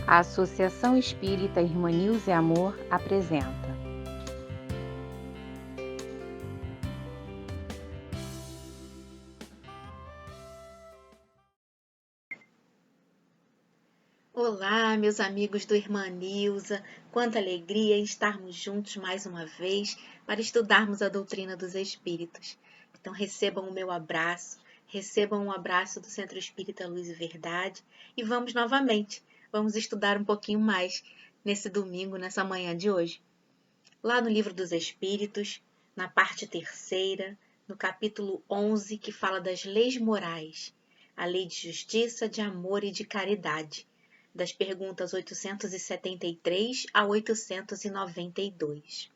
A Associação Espírita Irmã Nilza e Amor apresenta Olá, meus amigos do Irmã Nilza, quanta alegria em estarmos juntos mais uma vez para estudarmos a doutrina dos Espíritos. Então recebam o meu abraço, recebam um abraço do Centro Espírita Luz e Verdade e vamos novamente, vamos estudar um pouquinho mais nesse domingo, nessa manhã de hoje. Lá no Livro dos Espíritos, na parte 3ª, no capítulo 11, que fala das leis morais, a lei de justiça, de amor e de caridade, das perguntas 873 a 892.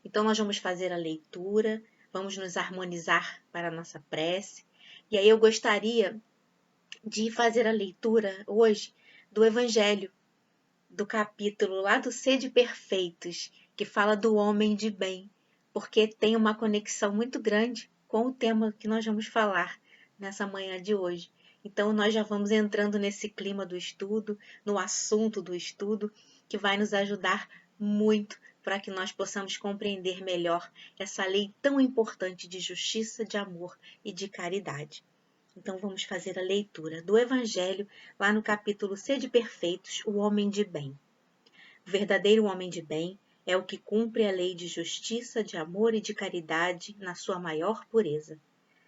Então, nós vamos fazer a leitura, vamos nos harmonizar para a nossa prece. E aí eu gostaria de fazer a leitura hoje do Evangelho, do capítulo lá do Sede Perfeitos, que fala do homem de bem, porque tem uma conexão muito grande com o tema que nós vamos falar nessa manhã de hoje. Então, nós já vamos entrando nesse clima do estudo, no assunto do estudo, que vai nos ajudar muito para que nós possamos compreender melhor essa lei tão importante de justiça, de amor e de caridade. Então, vamos fazer a leitura do Evangelho, lá no capítulo Sede Perfeitos, o homem de bem. O verdadeiro homem de bem é o que cumpre a lei de justiça, de amor e de caridade na sua maior pureza.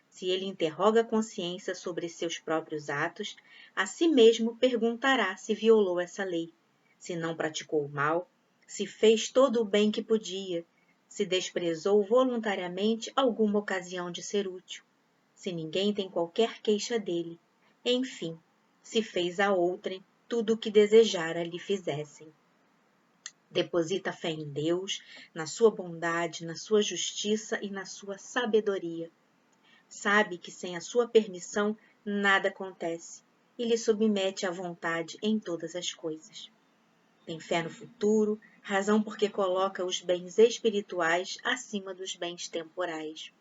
Se ele interroga a consciência sobre seus próprios atos, a si mesmo perguntará se violou essa lei, se não praticou o mal, se fez todo o bem que podia, se desprezou voluntariamente alguma ocasião de ser útil, se ninguém tem qualquer queixa dele, enfim, se fez a outrem tudo o que desejara lhe fizessem. Deposita fé em Deus, na sua bondade, na sua justiça e na sua sabedoria. Sabe que sem a sua permissão nada acontece e lhe submete à vontade em todas as coisas. Tem fé no futuro, razão porque coloca os bens espirituais acima dos bens temporais.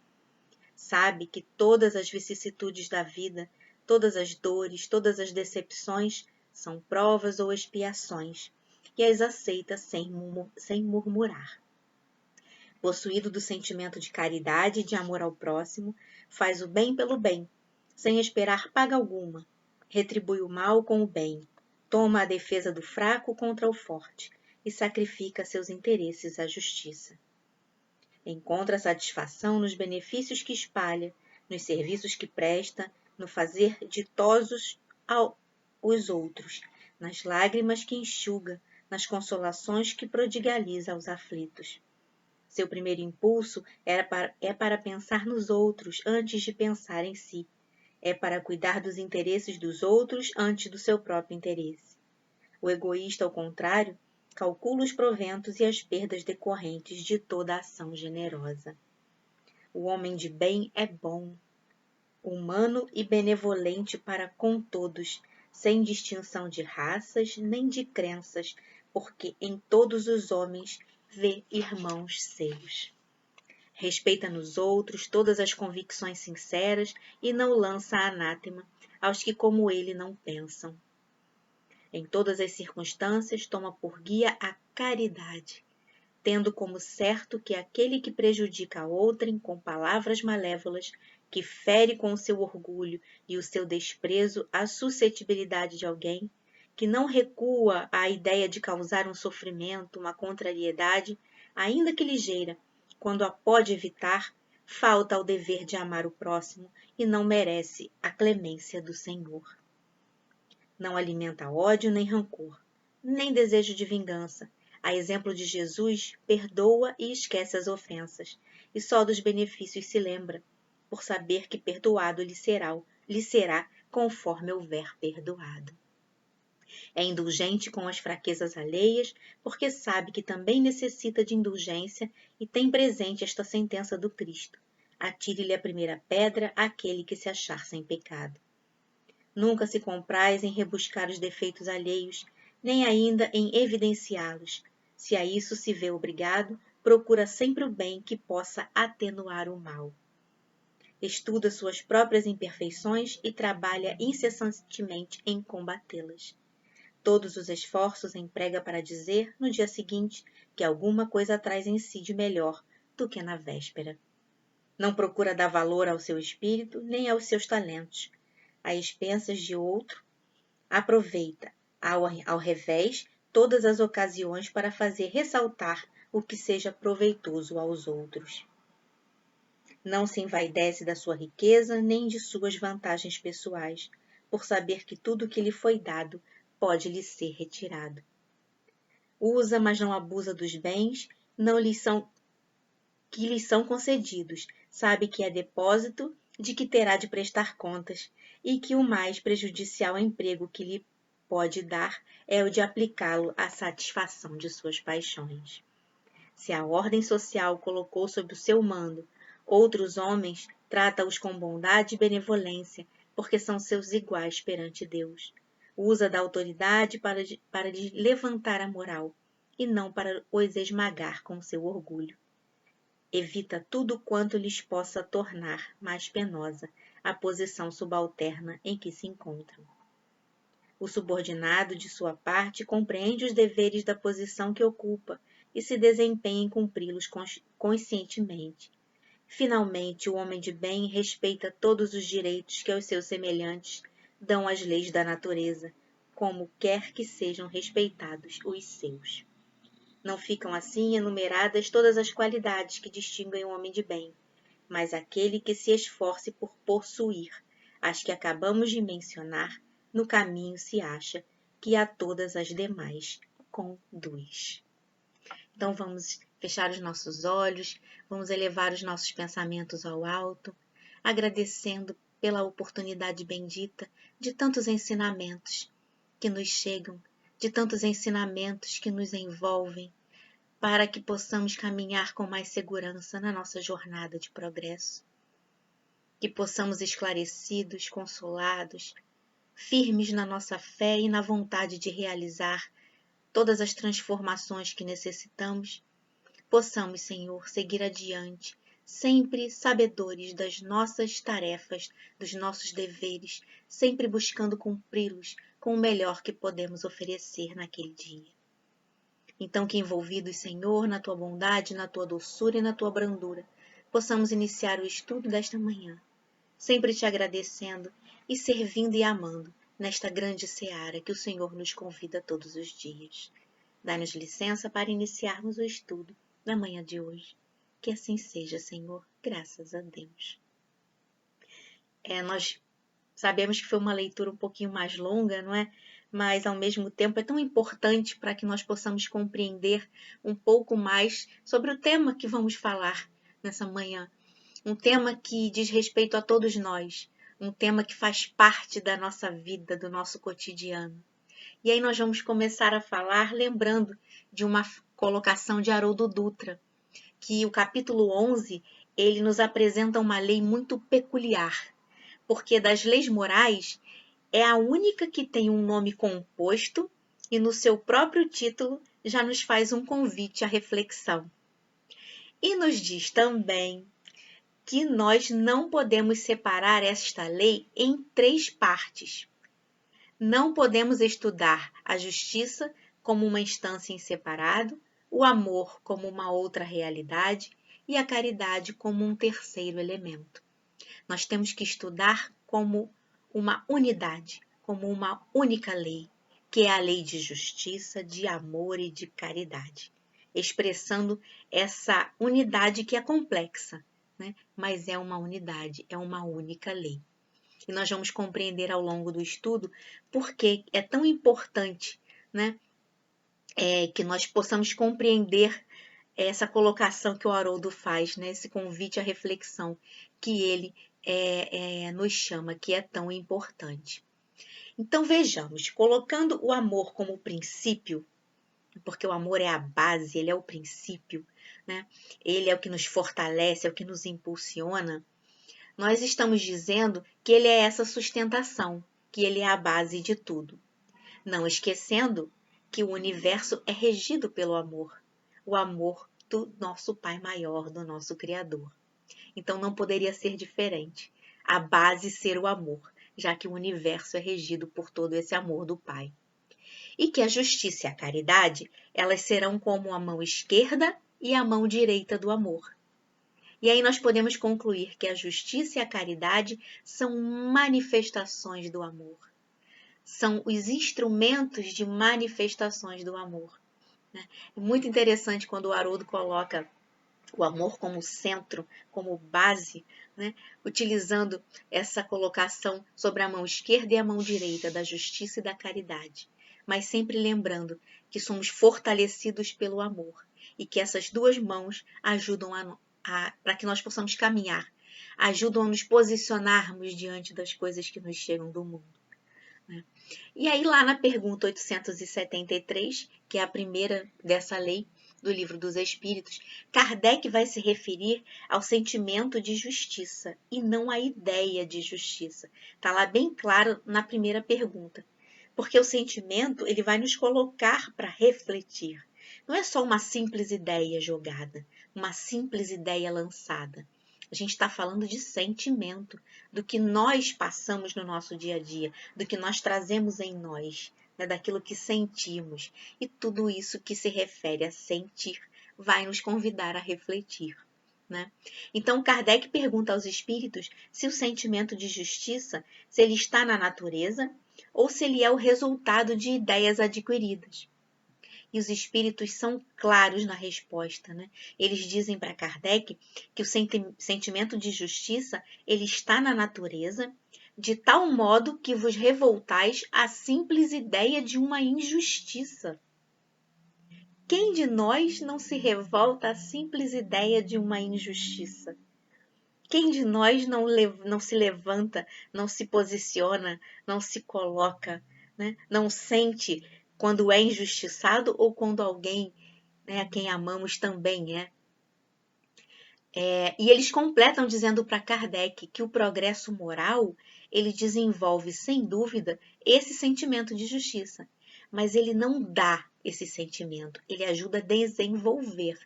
Sabe que todas as vicissitudes da vida, todas as dores, todas as decepções são provas ou expiações, e as aceita sem murmurar. Possuído do sentimento de caridade e de amor ao próximo, faz o bem pelo bem, sem esperar paga alguma, retribui o mal com o bem, toma a defesa do fraco contra o forte e sacrifica seus interesses à justiça. Encontra satisfação nos benefícios que espalha, nos serviços que presta, no fazer ditosos aos outros, nas lágrimas que enxuga, nas consolações que prodigaliza aos aflitos. Seu primeiro impulso é para pensar nos outros antes de pensar em si. É para cuidar dos interesses dos outros antes do seu próprio interesse. O egoísta, ao contrário, calcula os proventos e as perdas decorrentes de toda ação generosa. O homem de bem é bom, humano e benevolente para com todos, sem distinção de raças nem de crenças, porque em todos os homens vê irmãos seus. Respeita nos outros todas as convicções sinceras e não lança anátema aos que como ele não pensam. Em todas as circunstâncias toma por guia a caridade, tendo como certo que aquele que prejudica a outrem com palavras malévolas, que fere com o seu orgulho e o seu desprezo a suscetibilidade de alguém, que não recua à ideia de causar um sofrimento, uma contrariedade, ainda que ligeira, quando a pode evitar, falta ao dever de amar o próximo e não merece a clemência do Senhor. Não alimenta ódio nem rancor, nem desejo de vingança. A exemplo de Jesus, perdoa e esquece as ofensas, e só dos benefícios se lembra, por saber que perdoado lhe será conforme houver perdoado. É indulgente com as fraquezas alheias, porque sabe que também necessita de indulgência e tem presente esta sentença do Cristo: atire-lhe a primeira pedra àquele que se achar sem pecado. Nunca se compraz em rebuscar os defeitos alheios, nem ainda em evidenciá-los. Se a isso se vê obrigado, procura sempre o bem que possa atenuar o mal. Estuda suas próprias imperfeições e trabalha incessantemente em combatê-las. todos os esforços emprega para dizer, no dia seguinte, que alguma coisa traz em si de melhor do que na véspera. Não procura dar valor ao seu espírito nem aos seus talentos. A expensas de outro, aproveita, ao revés, todas as ocasiões para fazer ressaltar o que seja proveitoso aos outros. Não se envaidece da sua riqueza nem de suas vantagens pessoais, por saber que tudo que lhe foi dado pode lhe ser retirado. Usa, mas não abusa dos bens que lhe são concedidos, sabe que é depósito de que terá de prestar contas e que o mais prejudicial emprego que lhe pode dar é o de aplicá-lo à satisfação de suas paixões. Se a ordem social colocou sob o seu mando outros homens, trata-os com bondade e benevolência, porque são seus iguais perante Deus. Usa da autoridade para lhes levantar a moral, e não para os esmagar com seu orgulho. Evita tudo quanto lhes possa tornar mais penosa a posição subalterna em que se encontram. O subordinado, de sua parte, compreende os deveres da posição que ocupa e se desempenha em cumpri-los conscientemente. Finalmente, o homem de bem respeita todos os direitos que aos seus semelhantes dão as leis da natureza, como quer que sejam respeitados os seus. Não ficam assim enumeradas todas as qualidades que distinguem o homem de bem, mas aquele que se esforce por possuir as que acabamos de mencionar, no caminho se acha que a todas as demais conduz. Então vamos fechar os nossos olhos, vamos elevar os nossos pensamentos ao alto, agradecendo pela oportunidade bendita de tantos ensinamentos que nos chegam, de tantos ensinamentos que nos envolvem, para que possamos caminhar com mais segurança na nossa jornada de progresso. Que possamos esclarecidos, consolados, firmes na nossa fé e na vontade de realizar todas as transformações que necessitamos, possamos, Senhor, seguir adiante, sempre sabedores das nossas tarefas, dos nossos deveres, sempre buscando cumpri-los com o melhor que podemos oferecer naquele dia. Então, que envolvidos, Senhor, na Tua bondade, na Tua doçura e na Tua brandura, possamos iniciar o estudo desta manhã, sempre Te agradecendo e servindo e amando nesta grande seara que o Senhor nos convida todos os dias. Dá-nos licença para iniciarmos o estudo na manhã de hoje. Que assim seja, Senhor, graças a Deus. Nós sabemos que foi uma leitura um pouquinho mais longa, não é? Mas, ao mesmo tempo, é tão importante para que nós possamos compreender um pouco mais sobre o tema que vamos falar nessa manhã. Um tema que diz respeito a todos nós, um tema que faz parte da nossa vida, do nosso cotidiano. E aí nós vamos começar a falar lembrando de uma colocação de Haroldo Dutra, que o capítulo 11, ele nos apresenta uma lei muito peculiar, porque das leis morais é a única que tem um nome composto e no seu próprio título já nos faz um convite à reflexão. E nos diz também que nós não podemos separar esta lei em 3 partes. Não podemos estudar a justiça como uma instância em separado, o amor como uma outra realidade e a caridade como um terceiro elemento. Nós temos que estudar como uma unidade, como uma única lei, que é a lei de justiça, de amor e de caridade, expressando essa unidade que é complexa, né? Mas é uma unidade, é uma única lei. E nós vamos compreender ao longo do estudo por que é tão importante, né? Que nós possamos compreender essa colocação que o Haroldo faz, né? Esse convite à reflexão que ele nos chama, que é tão importante. Então vejamos, colocando o amor como princípio, porque o amor é a base, ele é o princípio, né? Ele é o que nos fortalece, é o que nos impulsiona. Nós estamos dizendo que ele é essa sustentação, que ele é a base de tudo. Não esquecendo que o universo é regido pelo amor, o amor do nosso Pai maior, do nosso Criador. Então não poderia ser diferente. A base ser o amor, já que o universo é regido por todo esse amor do Pai. e que a justiça e a caridade, elas serão como a mão esquerda e a mão direita do amor. E aí nós podemos concluir que a justiça e a caridade são manifestações do amor. São os instrumentos de manifestações do amor. É muito interessante quando o Haroldo coloca o amor como centro, como base, né? Utilizando essa colocação sobre a mão esquerda e a mão direita da justiça e da caridade. Mas sempre lembrando que somos fortalecidos pelo amor e que essas duas mãos ajudam para que nós possamos caminhar, ajudam a nos posicionarmos diante das coisas que nos chegam do mundo. E aí lá na pergunta 873, que é a primeira dessa lei do Livro dos Espíritos, Kardec vai se referir ao sentimento de justiça e não à ideia de justiça. Está lá bem claro na primeira pergunta. Porque o sentimento ele vai nos colocar para refletir. Não é só uma simples ideia jogada, uma simples ideia lançada. A gente está falando de sentimento, do que nós passamos no nosso dia a dia, do que nós trazemos em nós, né, daquilo que sentimos. E tudo isso que se refere a sentir vai nos convidar a refletir. Né? Então, Kardec pergunta aos espíritos se o sentimento de justiça, se ele está na natureza ou se ele é o resultado de ideias adquiridas. E os espíritos são claros na resposta, né? Eles dizem para Kardec que o sentimento de justiça ele está na natureza, de tal modo que vos revoltais à simples ideia de uma injustiça. Quem de nós não se revolta à simples ideia de uma injustiça? Quem de nós não se levanta, não se posiciona, não se coloca, né? Não sente quando é injustiçado ou quando alguém, né, a quem amamos também é. E eles completam dizendo para Kardec que o progresso moral ele desenvolve, sem dúvida, esse sentimento de justiça. Mas ele não dá esse sentimento, ele ajuda a desenvolver,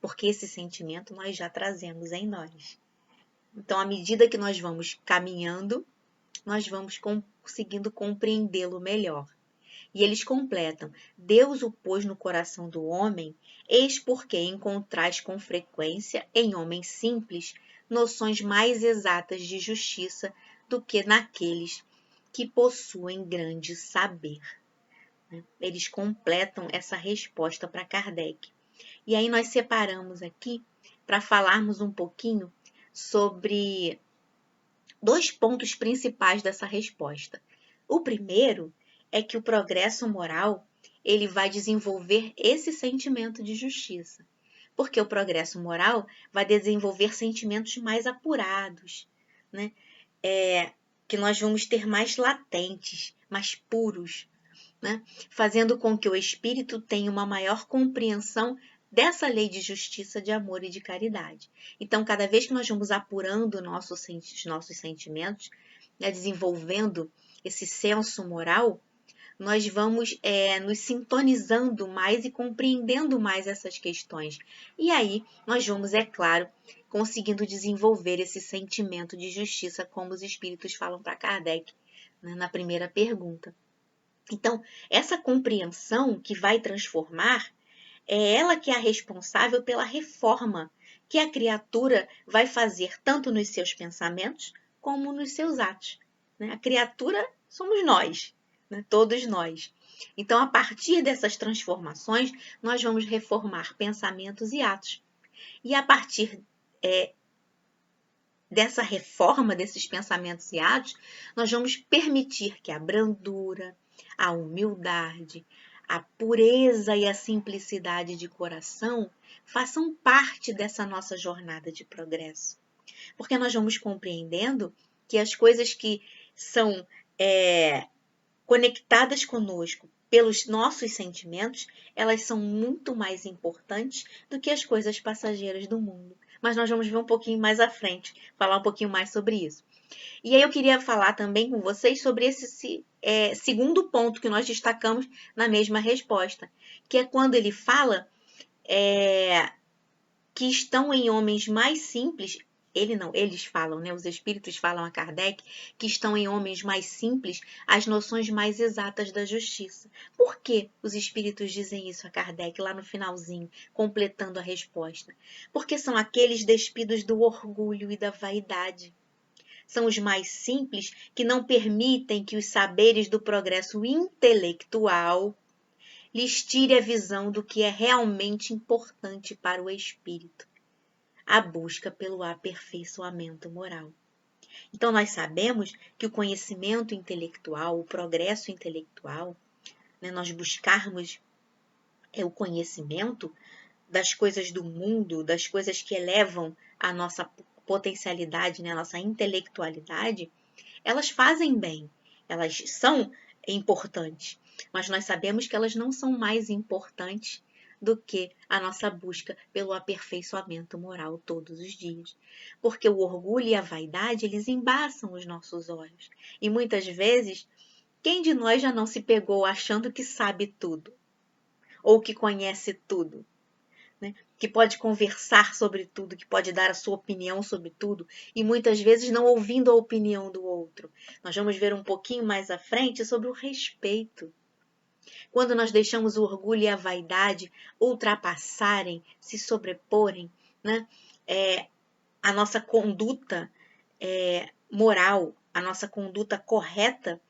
porque esse sentimento nós já trazemos em nós. Então, à medida que nós vamos caminhando, nós vamos conseguindo compreendê-lo melhor. E eles completam: Deus o pôs no coração do homem, eis porque encontrais com frequência em homens simples noções mais exatas de justiça do que naqueles que possuem grande saber. Eles completam essa resposta para Kardec. E aí nós separamos aqui para falarmos um pouquinho sobre dois pontos principais dessa resposta. O primeiro é que o progresso moral ele vai desenvolver esse sentimento de justiça, porque o progresso moral vai desenvolver sentimentos mais apurados, né? Que nós vamos ter mais latentes, mais puros, né? Fazendo com que o espírito tenha uma maior compreensão dessa lei de justiça, de amor e de caridade. Então, cada vez que nós vamos apurando os nossos sentimentos, né, desenvolvendo esse senso moral, nós vamos nos sintonizando mais e compreendendo mais essas questões. E aí, nós vamos, é claro, conseguindo desenvolver esse sentimento de justiça, como os espíritos falam para Kardec, né, na primeira pergunta. Então, essa compreensão que vai transformar, é ela que é a responsável pela reforma que a criatura vai fazer tanto nos seus pensamentos como nos seus atos. Né? A criatura somos nós, né? Todos nós. Então, a partir dessas transformações, nós vamos reformar pensamentos e atos. E a partir dessa reforma desses pensamentos e atos, nós vamos permitir que a brandura, a humildade, a pureza e a simplicidade de coração façam parte dessa nossa jornada de progresso. Porque nós vamos compreendendo que as coisas que são conectadas conosco pelos nossos sentimentos, elas são muito mais importantes do que as coisas passageiras do mundo. Mas nós vamos ver um pouquinho mais à frente, falar um pouquinho mais sobre isso. E aí eu queria falar também com vocês sobre esse segundo ponto que nós destacamos na mesma resposta, que é quando ele fala que estão em homens mais simples ele não, eles falam, né? Os espíritos falam a Kardec que estão em homens mais simples as noções mais exatas da justiça. Por que os espíritos dizem isso a Kardec lá no finalzinho, completando a resposta? Porque são aqueles despidos do orgulho e da vaidade. São os mais simples que não permitem que os saberes do progresso intelectual lhes tire a visão do que é realmente importante para o espírito, a busca pelo aperfeiçoamento moral. Então, nós sabemos que o conhecimento intelectual, o progresso intelectual, né, nós buscarmos o conhecimento das coisas do mundo, das coisas que elevam a nossa potencialidade, né, a nossa intelectualidade, elas fazem bem, elas são importantes, mas nós sabemos que elas não são mais importantes do que a nossa busca pelo aperfeiçoamento moral todos os dias. Porque o orgulho e a vaidade, eles embaçam os nossos olhos. E muitas vezes, quem de nós já não se pegou achando que sabe tudo? Ou que conhece tudo? Né? Que pode conversar sobre tudo, que pode dar a sua opinião sobre tudo, e muitas vezes não ouvindo a opinião do outro. Nós vamos ver um pouquinho mais à frente sobre o respeito. Quando nós deixamos o orgulho e a vaidade ultrapassarem, se sobreporem, né? A nossa conduta moral, a nossa conduta correta,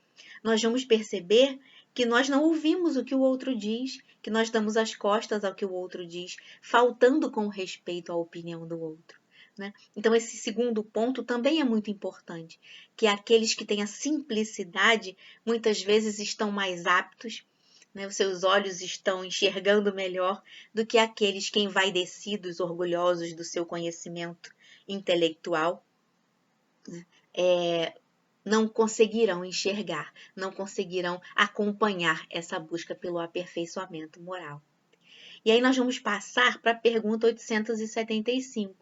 nós vamos perceber que nós não ouvimos o que o outro diz, que nós damos as costas ao que o outro diz, faltando com respeito à opinião do outro. Né? Então, esse segundo ponto também é muito importante, que aqueles que têm a simplicidade muitas vezes estão mais aptos, né? Os seus olhos estão enxergando melhor do que aqueles que envaidecidos, orgulhosos do seu conhecimento intelectual, né? Não conseguirão enxergar, não conseguirão acompanhar essa busca pelo aperfeiçoamento moral. E aí nós vamos passar para a pergunta 875,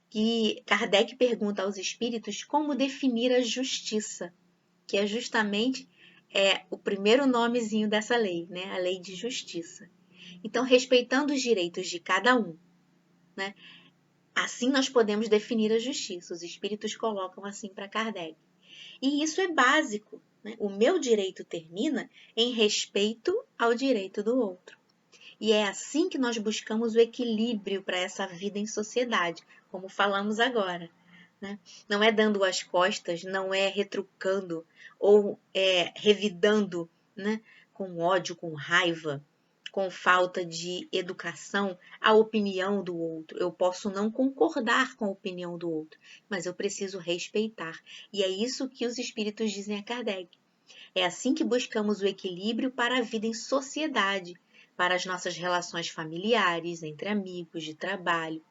que Kardec pergunta aos espíritos como definir a justiça, que é justamente o primeiro nomezinho dessa lei, né? A lei de justiça. Então, respeitando os direitos de cada um, né? Assim nós podemos definir a justiça. Os espíritos colocam assim para Kardec. E isso é básico, né? O meu direito termina em respeito ao direito do outro. E é assim que nós buscamos o equilíbrio para essa vida em sociedade, como falamos agora. Né? Não é dando as costas, não é retrucando ou revidando, né? Com ódio, com raiva, com falta de educação, a opinião do outro. Eu posso não concordar com a opinião do outro, mas eu preciso respeitar. E é isso que os espíritos dizem a Kardec. É assim que buscamos o equilíbrio para a vida em sociedade, para as nossas relações familiares, entre amigos, de trabalho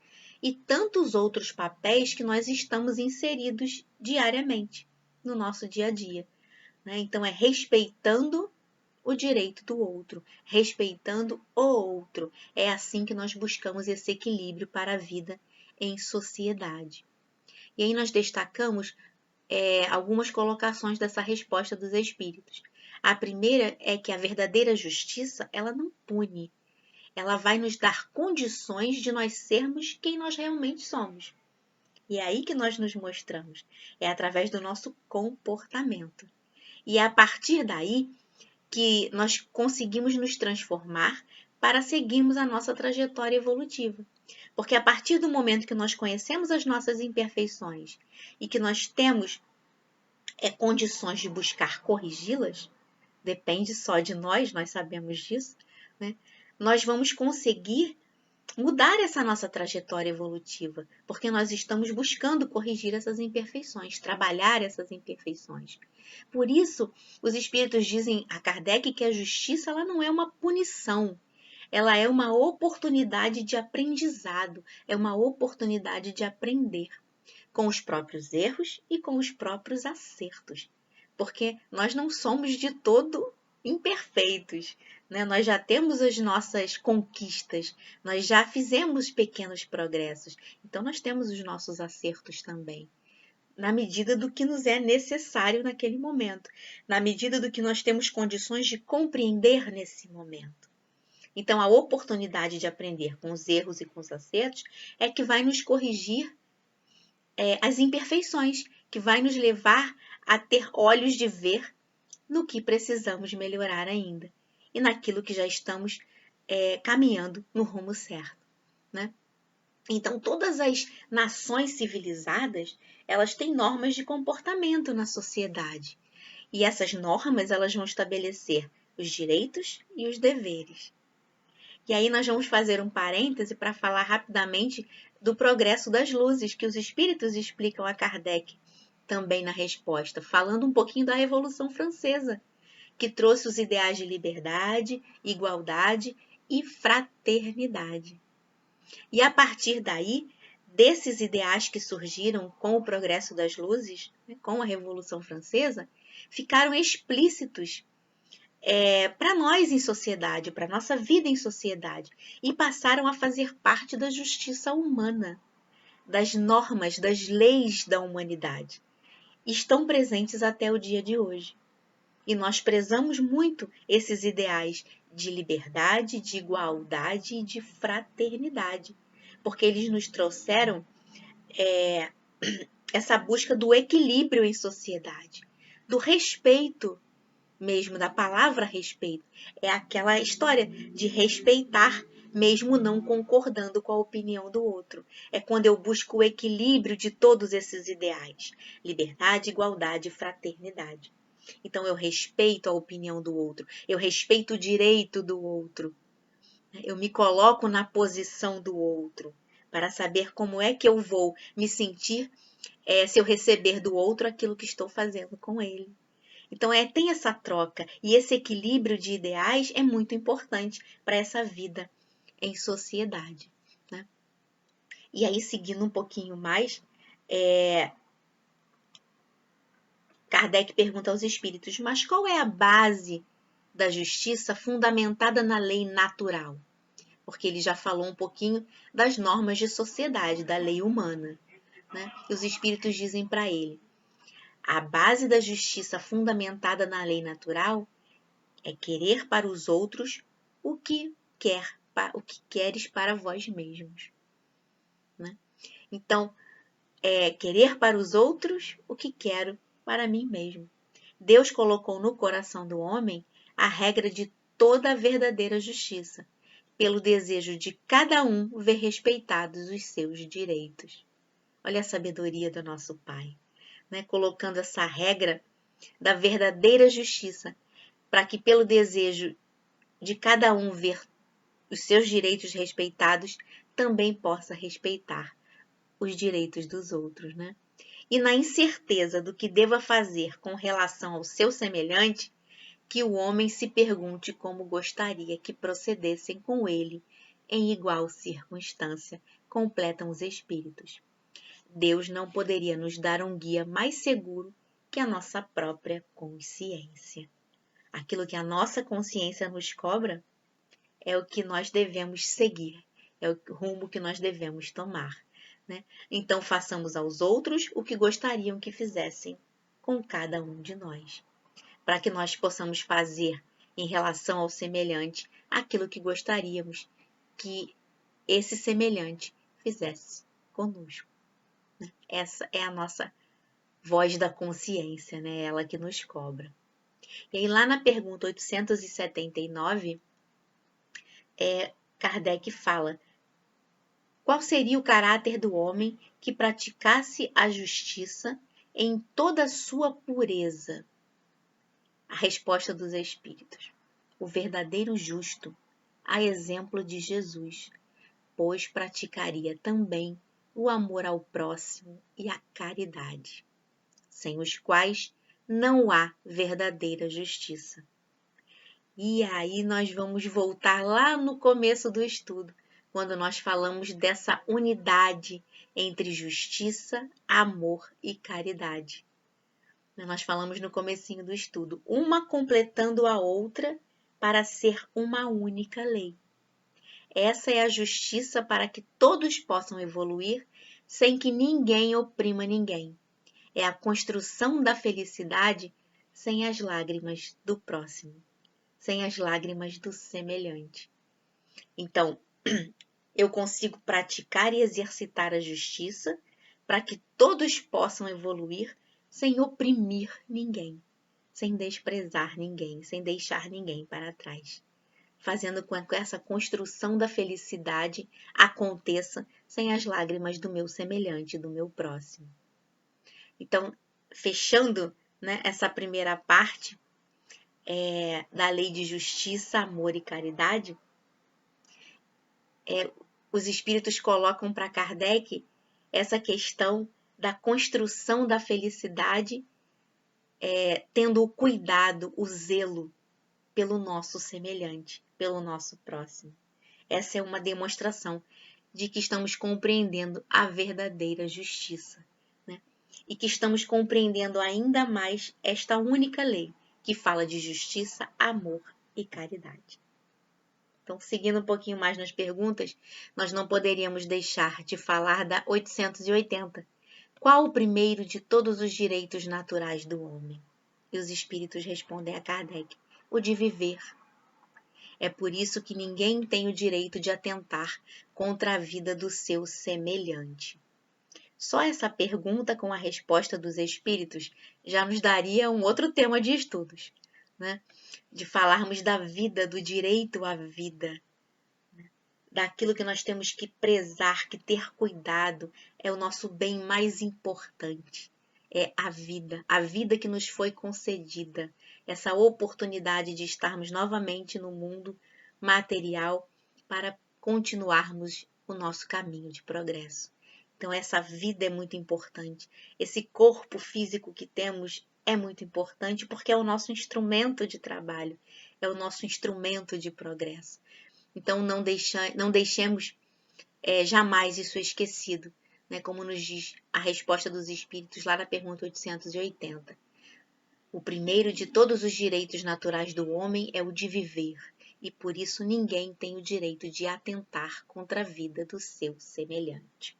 e tantos outros papéis que nós estamos inseridos diariamente no nosso dia a dia. Né? Então, é respeitando o direito do outro, respeitando o outro. É assim que nós buscamos esse equilíbrio para a vida em sociedade. E aí nós destacamos algumas colocações dessa resposta dos espíritos. A primeira é que a verdadeira justiça, ela não pune. Ela vai nos dar condições de nós sermos quem nós realmente somos. E é aí que nós nos mostramos. É através do nosso comportamento. E é a partir daí que nós conseguimos nos transformar para seguirmos a nossa trajetória evolutiva. Porque a partir do momento que nós conhecemos as nossas imperfeições e que nós temos condições de buscar corrigi-las, depende só de nós sabemos disso, né? Nós vamos conseguir mudar essa nossa trajetória evolutiva, porque nós estamos buscando corrigir essas imperfeições, trabalhar essas imperfeições. Por isso, os espíritos dizem a Kardec que a justiça ela não é uma punição, ela é uma oportunidade de aprendizado, é uma oportunidade de aprender com os próprios erros e com os próprios acertos, porque nós não somos de todo imperfeitos, né? Nós já temos as nossas conquistas, nós já fizemos pequenos progressos, então nós temos os nossos acertos também, na medida do que nos é necessário naquele momento, na medida do que nós temos condições de compreender nesse momento. Então, a oportunidade de aprender com os erros e com os acertos é que vai nos corrigir as imperfeições, que vai nos levar a ter olhos de ver no que precisamos melhorar ainda e naquilo que já estamos caminhando no rumo certo, né? Então, todas as nações civilizadas, elas têm normas de comportamento na sociedade. E essas normas, elas vão estabelecer os direitos e os deveres. E aí nós vamos fazer um parêntese para falar rapidamente do progresso das luzes, que os espíritos explicam a Kardec também na resposta, falando um pouquinho da Revolução Francesa, que trouxe os ideais de liberdade, igualdade e fraternidade. E a partir daí, desses ideais que surgiram com o progresso das luzes, com a Revolução Francesa, ficaram explícitos para nós em sociedade, para nossa vida em sociedade, e passaram a fazer parte da justiça humana, das normas, das leis da humanidade. Estão presentes até o dia de hoje. E nós prezamos muito esses ideais de liberdade, de igualdade e de fraternidade, porque eles nos trouxeram essa busca do equilíbrio em sociedade, do respeito mesmo, da palavra respeito. É aquela história de respeitar mesmo não concordando com a opinião do outro. É quando eu busco o equilíbrio de todos esses ideais: liberdade, igualdade e fraternidade. Então eu respeito a opinião do outro, eu respeito o direito do outro, eu me coloco na posição do outro para saber como é que eu vou me sentir se eu receber do outro aquilo que estou fazendo com ele. Então, tem essa troca e esse equilíbrio de ideais é muito importante para essa vida em sociedade, né? E aí, seguindo um pouquinho mais, Kardec pergunta aos espíritos, mas qual é a base da justiça fundamentada na lei natural? Porque ele já falou um pouquinho das normas de sociedade, da lei humana, né? E os espíritos dizem para ele, a base da justiça fundamentada na lei natural é querer para os outros o que queres para vós mesmos, né? Então, querer para os outros o que quero para mim mesmo. Deus colocou no coração do homem a regra de toda a verdadeira justiça, pelo desejo de cada um ver respeitados os seus direitos. Olha a sabedoria do nosso Pai, né? Colocando essa regra da verdadeira justiça, para que pelo desejo de cada um ver os seus direitos respeitados, também possa respeitar os direitos dos outros, né? E na incerteza do que deva fazer com relação ao seu semelhante, que o homem se pergunte como gostaria que procedessem com ele em igual circunstância, completam os espíritos. Deus não poderia nos dar um guia mais seguro que a nossa própria consciência. Aquilo que a nossa consciência nos cobra é o que nós devemos seguir, é o rumo que nós devemos tomar, né? Então, façamos aos outros o que gostariam que fizessem com cada um de nós, para que nós possamos fazer em relação ao semelhante aquilo que gostaríamos que esse semelhante fizesse conosco, né? Essa é a nossa voz da consciência, né? Ela que nos cobra. E aí, lá na pergunta 879, Kardec fala: qual seria o caráter do homem que praticasse a justiça em toda a sua pureza? A resposta dos espíritos: o verdadeiro justo, a exemplo de Jesus, pois praticaria também o amor ao próximo e a caridade, sem os quais não há verdadeira justiça. E aí nós vamos voltar lá no começo do estudo, quando nós falamos dessa unidade entre justiça, amor e caridade. Nós falamos no comecinho do estudo, uma completando a outra para ser uma única lei. Essa é a justiça para que todos possam evoluir sem que ninguém oprima ninguém. É a construção da felicidade sem as lágrimas do próximo, sem as lágrimas do semelhante. Então, eu consigo praticar e exercitar a justiça para que todos possam evoluir sem oprimir ninguém, sem desprezar ninguém, sem deixar ninguém para trás, fazendo com que essa construção da felicidade aconteça sem as lágrimas do meu semelhante, do meu próximo. Então, fechando, né, essa primeira parte da lei de justiça, amor e caridade, os espíritos colocam para Kardec essa questão da construção da felicidade, tendo o cuidado, o zelo pelo nosso semelhante, pelo nosso próximo. Essa é uma demonstração de que estamos compreendendo a verdadeira justiça, né? E que estamos compreendendo ainda mais esta única lei que fala de justiça, amor e caridade. Então, seguindo um pouquinho mais nas perguntas, nós não poderíamos deixar de falar da 880. Qual o primeiro de todos os direitos naturais do homem? E os espíritos respondem a Kardec: o de viver. É por isso que ninguém tem o direito de atentar contra a vida do seu semelhante. Só essa pergunta com a resposta dos espíritos já nos daria um outro tema de estudos, né? De falarmos da vida, do direito à vida, né? Daquilo que nós temos que prezar, que ter cuidado, é o nosso bem mais importante. É a vida que nos foi concedida, essa oportunidade de estarmos novamente no mundo material para continuarmos o nosso caminho de progresso. Então, essa vida é muito importante. Esse corpo físico que temos é muito importante porque é o nosso instrumento de trabalho, é o nosso instrumento de progresso. Então, não deixemos jamais isso esquecido, né? Como nos diz a resposta dos espíritos lá na pergunta 880. O primeiro de todos os direitos naturais do homem é o de viver, e por isso ninguém tem o direito de atentar contra a vida do seu semelhante.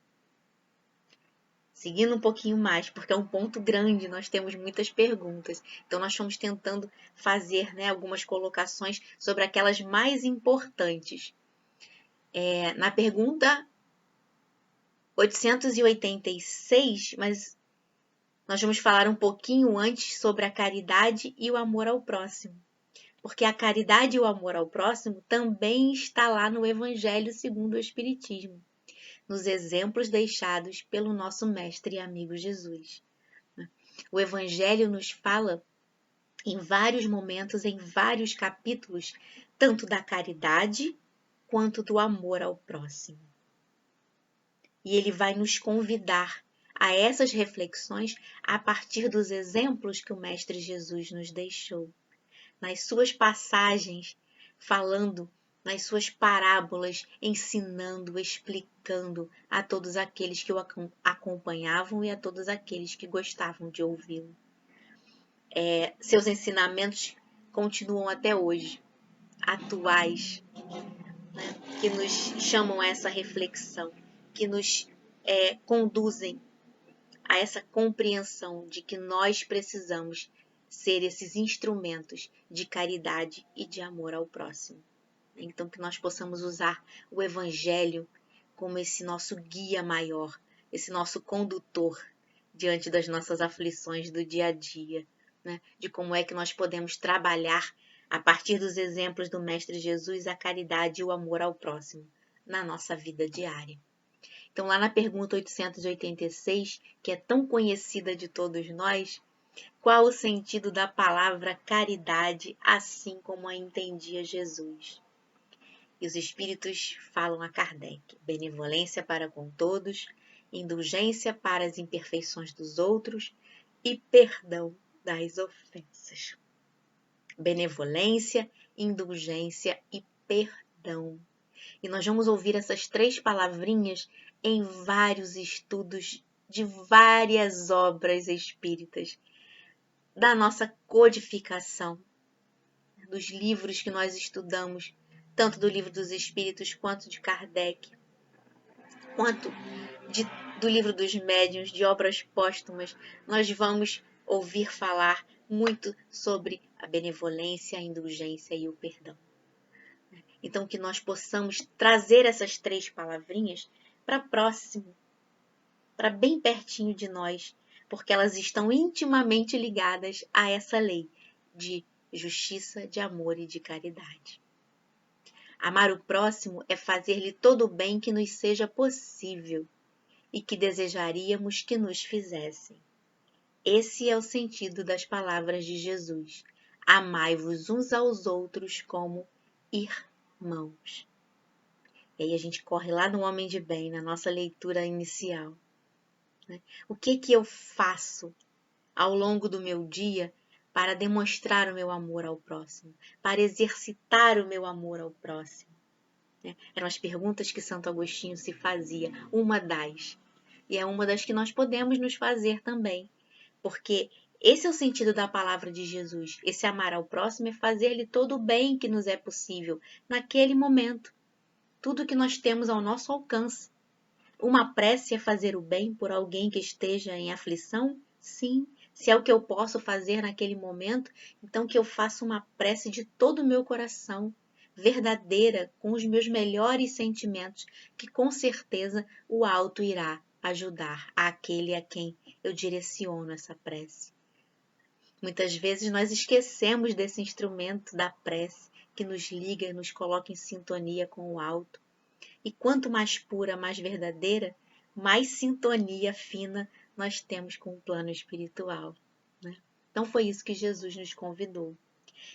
Seguindo um pouquinho mais, porque é um ponto grande, nós temos muitas perguntas. Então, nós fomos tentando fazer, né, algumas colocações sobre aquelas mais importantes. Na pergunta 886, mas nós vamos falar um pouquinho antes sobre a caridade e o amor ao próximo. Porque a caridade e o amor ao próximo também está lá no Evangelho segundo o Espiritismo, nos exemplos deixados pelo nosso mestre e amigo Jesus. O Evangelho nos fala em vários momentos, em vários capítulos, tanto da caridade quanto do amor ao próximo. E ele vai nos convidar a essas reflexões a partir dos exemplos que o Mestre Jesus nos deixou, nas suas passagens, falando, nas suas parábolas, ensinando, explicando a todos aqueles que o acompanhavam e a todos aqueles que gostavam de ouvi-lo. Seus ensinamentos continuam até hoje, atuais, né, que nos chamam a essa reflexão, que nos conduzem a essa compreensão de que nós precisamos ser esses instrumentos de caridade e de amor ao próximo. Então, que nós possamos usar o Evangelho como esse nosso guia maior, esse nosso condutor diante das nossas aflições do dia a dia, né? De como é que nós podemos trabalhar, a partir dos exemplos do Mestre Jesus, a caridade e o amor ao próximo na nossa vida diária. Então, lá na pergunta 886, que é tão conhecida de todos nós, qual o sentido da palavra caridade, assim como a entendia Jesus? E os espíritos falam a Kardec: benevolência para com todos, indulgência para as imperfeições dos outros e perdão das ofensas. Benevolência, indulgência e perdão. E nós vamos ouvir essas três palavrinhas em vários estudos de várias obras espíritas, da nossa codificação, dos livros que nós estudamos, tanto do Livro dos Espíritos, quanto de Kardec, quanto do Livro dos Médiuns, de obras póstumas. Nós vamos ouvir falar muito sobre a benevolência, a indulgência e o perdão. Então, que nós possamos trazer essas três palavrinhas para próximo, para bem pertinho de nós, porque elas estão intimamente ligadas a essa lei de justiça, de amor e de caridade. Amar o próximo é fazer-lhe todo o bem que nos seja possível e que desejaríamos que nos fizessem. Esse é o sentido das palavras de Jesus. Amai-vos uns aos outros como irmãos. E aí a gente corre lá no Homem de Bem, na nossa leitura inicial. O que eu faço ao longo do meu dia para demonstrar o meu amor ao próximo, para exercitar o meu amor ao próximo? Eram as perguntas que Santo Agostinho se fazia, uma das. E é uma das que nós podemos nos fazer também, porque esse é o sentido da palavra de Jesus. Esse amar ao próximo é fazer-lhe todo o bem que nos é possível, naquele momento. Tudo que nós temos ao nosso alcance. Uma prece é fazer o bem por alguém que esteja em aflição? Sim. Se é o que eu posso fazer naquele momento, então que eu faça uma prece de todo o meu coração, verdadeira, com os meus melhores sentimentos, que com certeza o alto irá ajudar àquele a quem eu direciono essa prece. Muitas vezes nós esquecemos desse instrumento da prece que nos liga e nos coloca em sintonia com o alto. E quanto mais pura, mais verdadeira, mais sintonia fina nós temos com o plano espiritual, né? Então foi isso que Jesus nos convidou.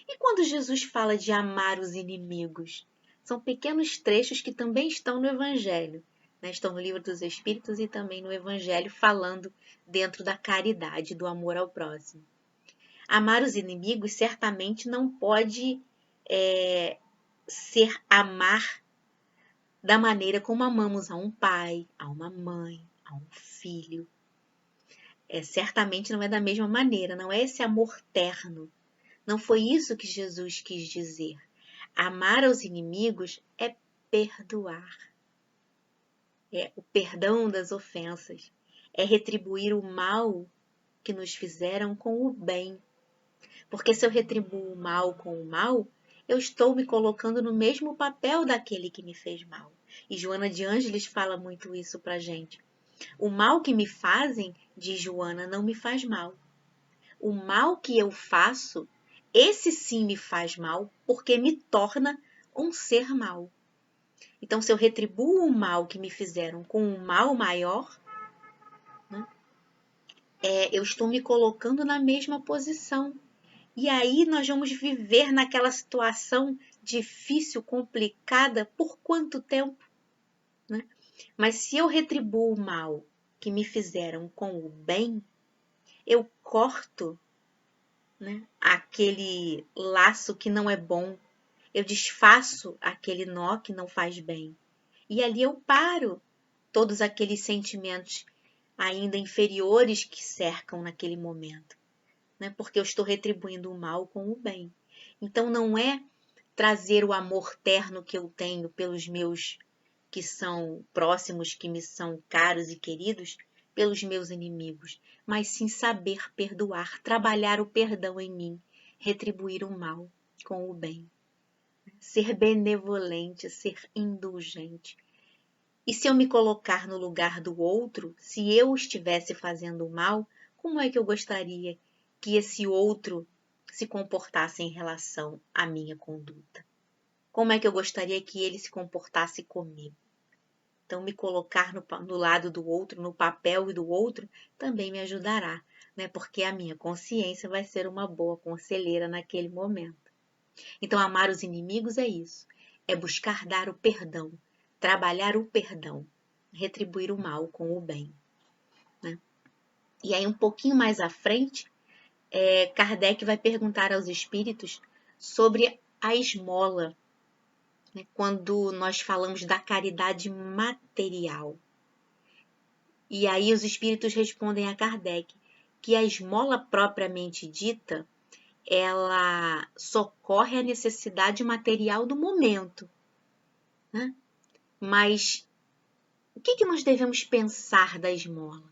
E quando Jesus fala de amar os inimigos? São pequenos trechos que também estão no Evangelho, né? Estão no Livro dos Espíritos e também no Evangelho, falando dentro da caridade, do amor ao próximo. Amar os inimigos certamente não pode ser amar da maneira como amamos a um pai, a uma mãe, a um filho. Certamente não é da mesma maneira, não é esse amor terno. Não foi isso que Jesus quis dizer. Amar aos inimigos é perdoar. É o perdão das ofensas. É retribuir o mal que nos fizeram com o bem. Porque se eu retribuo o mal com o mal, eu estou me colocando no mesmo papel daquele que me fez mal. E Joana de Ângeles fala muito isso pra gente. O mal que me fazem, diz Joana, não me faz mal. O mal que eu faço, esse sim me faz mal, porque me torna um ser mal. Então, se eu retribuo o mal que me fizeram com um mal maior, né, eu estou me colocando na mesma posição. E aí nós vamos viver naquela situação difícil, complicada, por quanto tempo? Né? Mas se eu retribuo o mal que me fizeram com o bem, eu corto, né, aquele laço que não é bom, eu desfaço aquele nó que não faz bem. E ali eu paro todos aqueles sentimentos ainda inferiores que cercam naquele momento, né? Porque eu estou retribuindo o mal com o bem. Então não é trazer o amor terno que eu tenho pelos meus que são próximos, que me são caros e queridos, pelos meus inimigos, mas sim saber perdoar, trabalhar o perdão em mim, retribuir o mal com o bem. Ser benevolente, ser indulgente. E se eu me colocar no lugar do outro, se eu estivesse fazendo o mal, como é que eu gostaria que esse outro se comportasse em relação à minha conduta? Como é que eu gostaria que ele se comportasse comigo? Então, me colocar no lado do outro, no papel do outro, também me ajudará, né? Porque a minha consciência vai ser uma boa conselheira naquele momento. Então, amar os inimigos é isso, é buscar dar o perdão, trabalhar o perdão, retribuir o mal com o bem, né? E aí, um pouquinho mais à frente, Kardec vai perguntar aos espíritos sobre a esmola, né, quando nós falamos da caridade material. E aí os espíritos respondem a Kardec que a esmola propriamente dita, ela socorre a necessidade material do momento, né? Mas o que nós devemos pensar da esmola?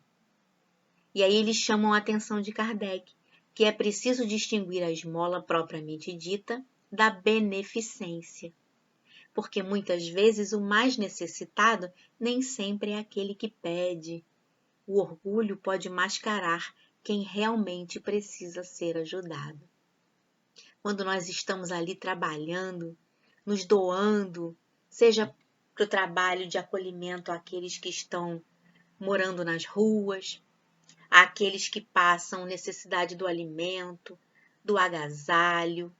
E aí eles chamam a atenção de Kardec, que é preciso distinguir a esmola propriamente dita da beneficência. Porque muitas vezes o mais necessitado nem sempre é aquele que pede, O orgulho pode mascarar quem realmente precisa ser ajudado. Quando nós estamos ali trabalhando, nos doando, seja para o trabalho de acolhimento àqueles que estão morando nas ruas, àqueles que passam necessidade do alimento, do agasalho,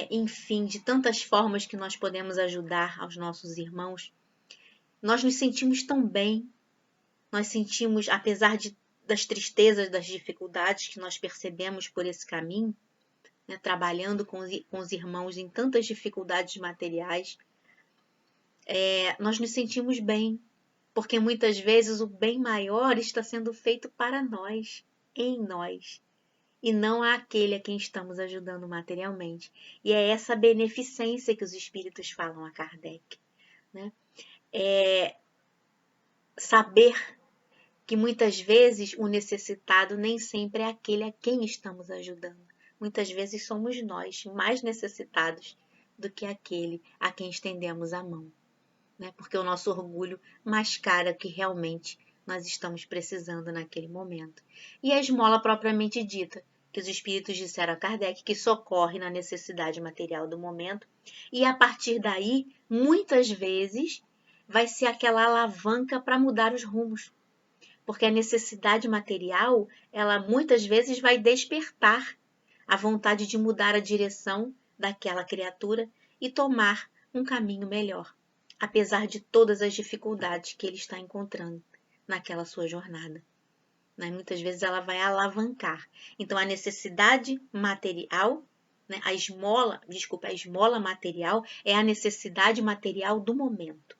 enfim, de tantas formas que nós podemos ajudar aos nossos irmãos, nós nos sentimos tão bem, nós sentimos, apesar das tristezas, das dificuldades que nós percebemos por esse caminho, né, trabalhando com os irmãos em tantas dificuldades materiais, nós nos sentimos bem, porque muitas vezes o bem maior está sendo feito para nós, em nós, e não àquele a quem estamos ajudando materialmente. E é essa beneficência que os espíritos falam a Kardec, né? Saber que muitas vezes o necessitado nem sempre é aquele a quem estamos ajudando. Muitas vezes somos nós mais necessitados do que aquele a quem estendemos a mão, né? Porque o nosso orgulho mascara o que realmente nós estamos precisando naquele momento. E a esmola propriamente dita, que os espíritos disseram a Kardec, que socorre na necessidade material do momento, e a partir daí, muitas vezes, vai ser aquela alavanca para mudar os rumos. Porque a necessidade material, ela muitas vezes vai despertar a vontade de mudar a direção daquela criatura e tomar um caminho melhor, apesar de todas as dificuldades que ele está encontrando naquela sua jornada. Né? Muitas vezes ela vai alavancar. Então, a necessidade material, né? a esmola material é a necessidade material do momento.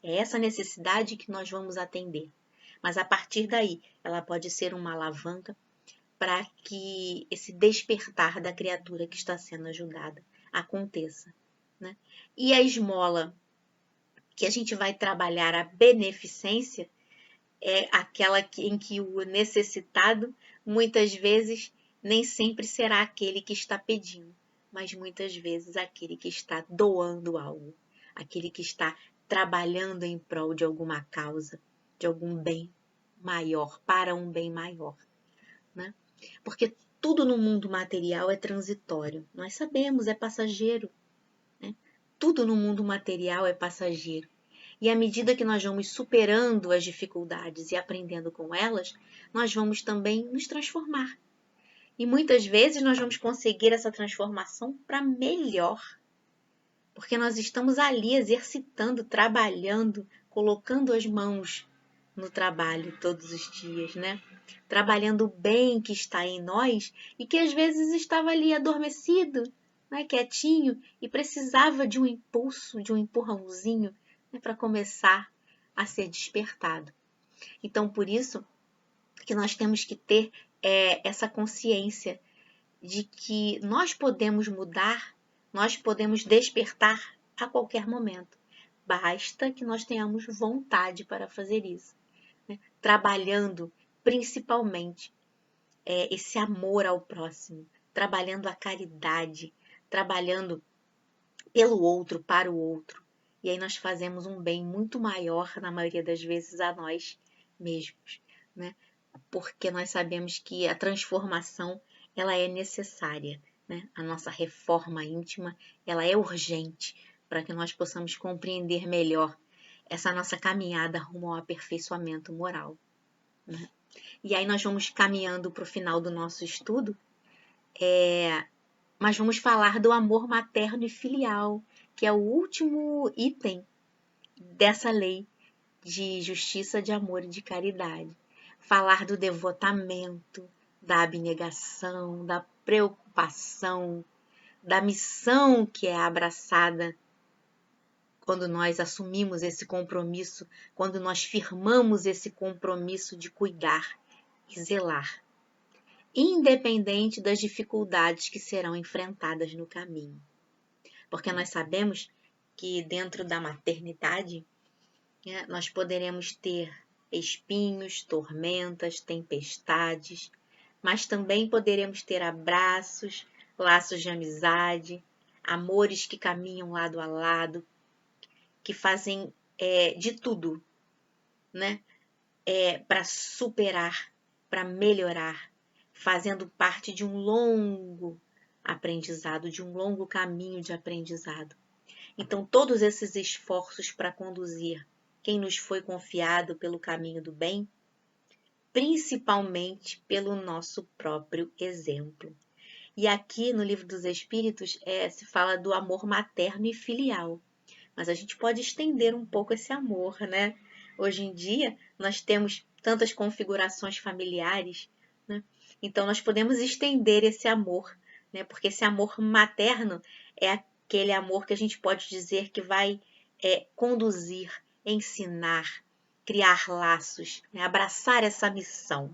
É essa necessidade que nós vamos atender. Mas, a partir daí, ela pode ser uma alavanca para que esse despertar da criatura que está sendo ajudada aconteça. Né? E a esmola que a gente vai trabalhar a beneficência é aquela em que o necessitado, muitas vezes, nem sempre será aquele que está pedindo, mas muitas vezes aquele que está doando algo, aquele que está trabalhando em prol de alguma causa, de algum bem maior, para um bem maior, né? Porque tudo no mundo material é transitório, nós sabemos, é passageiro, né? Tudo no mundo material é passageiro. E à medida que nós vamos superando as dificuldades e aprendendo com elas, nós vamos também nos transformar. E muitas vezes nós vamos conseguir essa transformação para melhor. Porque nós estamos ali exercitando, trabalhando, colocando as mãos no trabalho todos os dias, né? Trabalhando o bem que está em nós e que às vezes estava ali adormecido, né? Quietinho e precisava de um impulso, de um empurrãozinho, para começar a ser despertado. Então, por isso que nós temos que ter essa consciência de que nós podemos mudar, nós podemos despertar a qualquer momento. Basta que nós tenhamos vontade para fazer isso, né? Trabalhando principalmente esse amor ao próximo, trabalhando a caridade, trabalhando pelo outro, para o outro. E aí nós fazemos um bem muito maior, na maioria das vezes, a nós mesmos, né? Porque nós sabemos que a transformação, ela é necessária, né? A nossa reforma íntima, ela é urgente para que nós possamos compreender melhor essa nossa caminhada rumo ao aperfeiçoamento moral, né? E aí nós vamos caminhando para o final do nosso estudo, mas vamos falar do amor materno e filial, que é o último item dessa lei de justiça, de amor e de caridade. Falar do devotamento, da abnegação, da preocupação, da missão que é abraçada quando nós assumimos esse compromisso, quando nós firmamos esse compromisso de cuidar e zelar, independente das dificuldades que serão enfrentadas no caminho. Porque nós sabemos que dentro da maternidade, né, nós poderemos ter espinhos, tormentas, tempestades, mas também poderemos ter abraços, laços de amizade, amores que caminham lado a lado, que fazem de tudo, né, para superar, para melhorar, fazendo parte de um longo aprendizado, de um longo caminho de aprendizado. Então, todos esses esforços para conduzir quem nos foi confiado pelo caminho do bem, principalmente pelo nosso próprio exemplo. E aqui no Livro dos Espíritos se fala do amor materno e filial, mas a gente pode estender um pouco esse amor, né? Hoje em dia, nós temos tantas configurações familiares, né? Então, nós podemos estender esse amor, né? Porque esse amor materno é aquele amor que a gente pode dizer que vai conduzir, ensinar, criar laços, né? Abraçar essa missão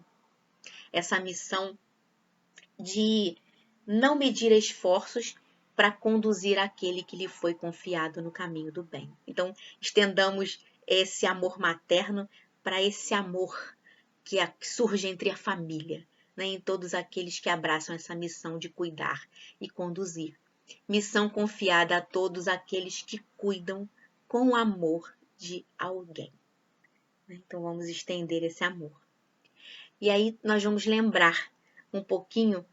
de não medir esforços para conduzir aquele que lhe foi confiado no caminho do bem. Então, estendamos esse amor materno para esse amor que surge entre a família, né? Em todos aqueles que abraçam essa missão de cuidar e conduzir. Missão confiada a todos aqueles que cuidam com amor de alguém. Então, vamos estender esse amor. E aí, nós vamos lembrar um pouquinho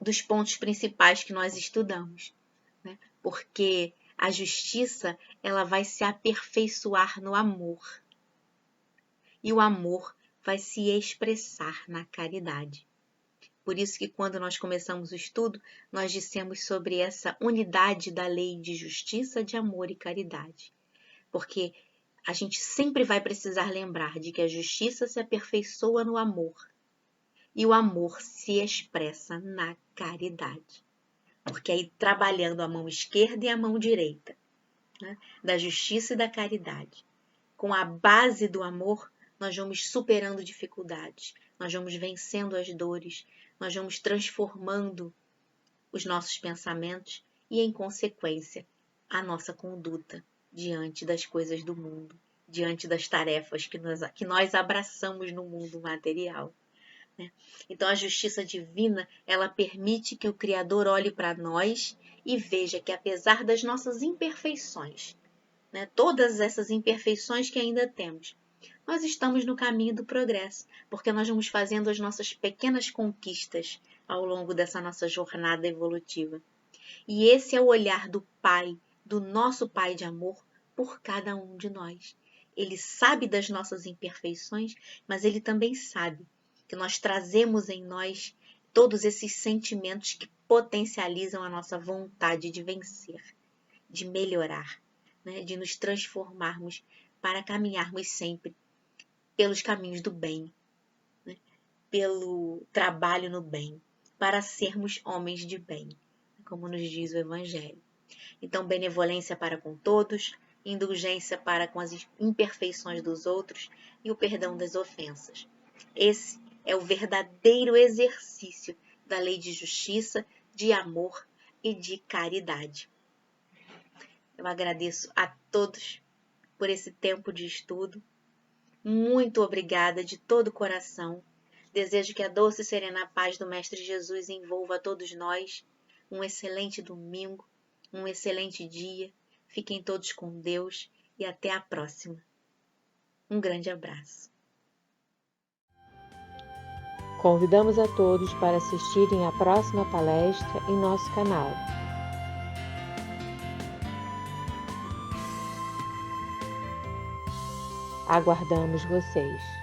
dos pontos principais que nós estudamos, né? Porque a justiça, ela vai se aperfeiçoar no amor. E o amor vai se expressar na caridade. Por isso que quando nós começamos o estudo, nós dissemos sobre essa unidade da lei de justiça, de amor e caridade. Porque a gente sempre vai precisar lembrar de que a justiça se aperfeiçoa no amor. E o amor se expressa na caridade. Porque aí trabalhando a mão esquerda e a mão direita, né, da justiça e da caridade, com a base do amor, nós vamos superando dificuldades, nós vamos vencendo as dores, nós vamos transformando os nossos pensamentos e, em consequência, a nossa conduta diante das coisas do mundo, diante das tarefas que nós abraçamos no mundo material. Então, a justiça divina, ela permite que o Criador olhe para nós e veja que, apesar das nossas imperfeições, né, todas essas imperfeições que ainda temos, nós estamos no caminho do progresso, porque nós vamos fazendo as nossas pequenas conquistas ao longo dessa nossa jornada evolutiva. E esse é o olhar do Pai, do nosso Pai de amor, por cada um de nós. Ele sabe das nossas imperfeições, mas ele também sabe que nós trazemos em nós todos esses sentimentos que potencializam a nossa vontade de vencer, de melhorar, né? De nos transformarmos para caminharmos sempre pelos caminhos do bem, né? Pelo trabalho no bem, para sermos homens de bem, como nos diz o Evangelho. Então, benevolência para com todos, indulgência para com as imperfeições dos outros e o perdão das ofensas. Esse é o verdadeiro exercício da lei de justiça, de amor e de caridade. Eu agradeço a todos por esse tempo de estudo. Muito obrigada de todo o coração. Desejo que a doce e serena paz do Mestre Jesus envolva a todos nós. Um excelente domingo, um excelente dia. Fiquem todos com Deus e até a próxima. Um grande abraço. Convidamos a todos para assistirem à próxima palestra em nosso canal. Aguardamos vocês!